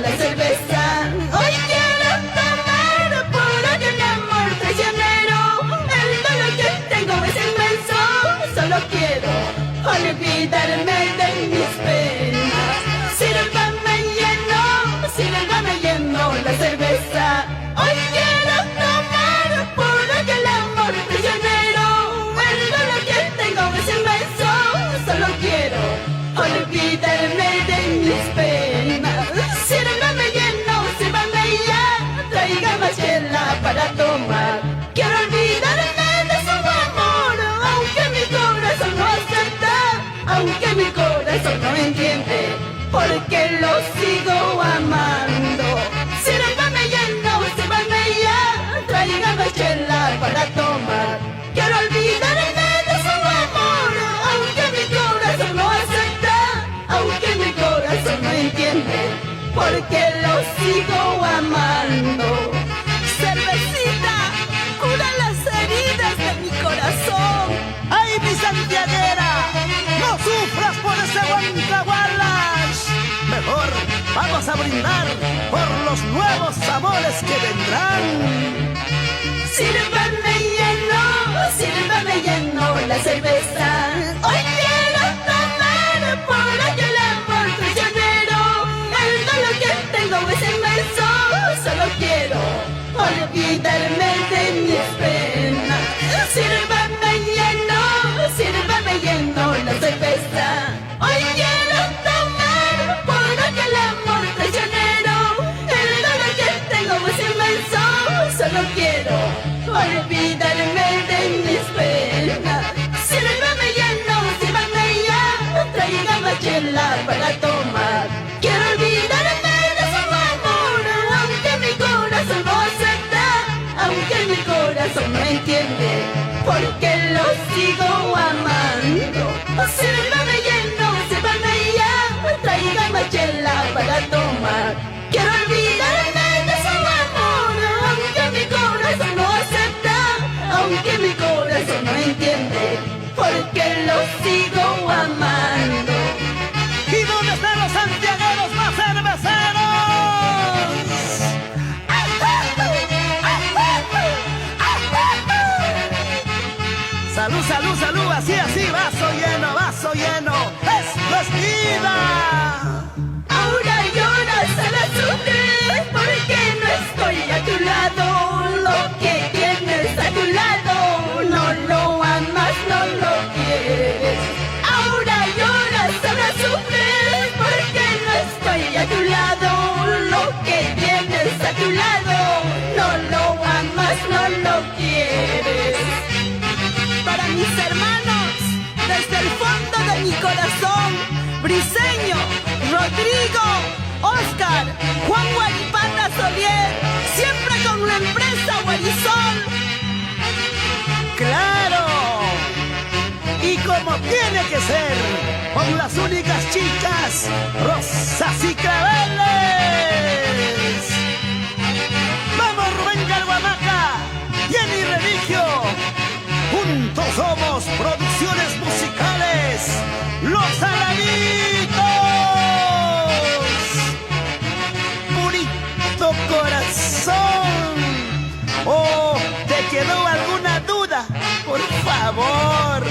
la cerveza. Hoy quiero tomar puro que el amor traicionero. El dolor que tengo es inmenso. Solo quiero olvidarme de mis penas. Sírvame lleno la cerveza. Hoy quiero tomar puro que el amor prisionero. El dolor que tengo es inmenso. Solo quiero olvidarme de mis penas. Sírvame ya, traiga más chela para tomar. Quiero olvidarme de su amor, aunque mi corazón no acepta, aunque mi corazón no entiende, porque lo sigo amando. Sírvame ya, traiga más chela para tomar. Quiero olvidarme de su amor, aunque mi corazón no acepta, aunque mi corazón no entiende, porque lo sigo amando. Cervecita, cura las heridas de mi corazón. ¡Ay, mi santiaguera! ¡No sufras por ese Huancahualas! Mejor vamos a brindar por los nuevos amores que vendrán. Sírvame lleno la cerveza. Hoy quiero tomar por aquel el amor traicionero. El dolor que tengo es inmenso. Solo quiero olvidarme de mis penas. Sírvame lleno la cerveza. Hoy quiero tomar por aquel amor traicionero. El dolor que tengo es inmenso. Solo quiero olvidarme de mis penas. Sírvame ya, traiga más chela para tomar. Quiero olvidarme de su amor, aunque mi corazón no acepta, aunque mi corazón no entiende, porque lo sigo amando. Sírvame ya, traiga más chela para tomar. Quiero olvidarme de su amor, aunque mi corazón no acepta, aunque mi corazón no entiende, porque lo sigo amando. ¿Y dónde están los santiagueros más cerveceros? Salud, salud, salud, así, vaso lleno, esto es vida. Ahora lloras a la sufrir porque no estoy a tu lado. Lo que tienes a tu lado no lo amas, no lo quieres. Ahora lloras a la sufrir porque no estoy a tu lado. Lo que tienes a tu lado no lo amas, no lo quieres. Para mis hermanos, desde el fondo de mi corazón, Briseño, Rodrigo, Oscar, Juan Guaripata Solier, siempre con la empresa Guarisol. ¡Claro! Y como tiene que ser, con las únicas chicas, Rosas y Claveles. ¡Vamos, Rubén Calhuamaca! ¡Jenny Remigio! Juntos somos Producciones Musicales Los Alamitos. Bonito corazón. ¿O te quedó alguna duda? Por favor,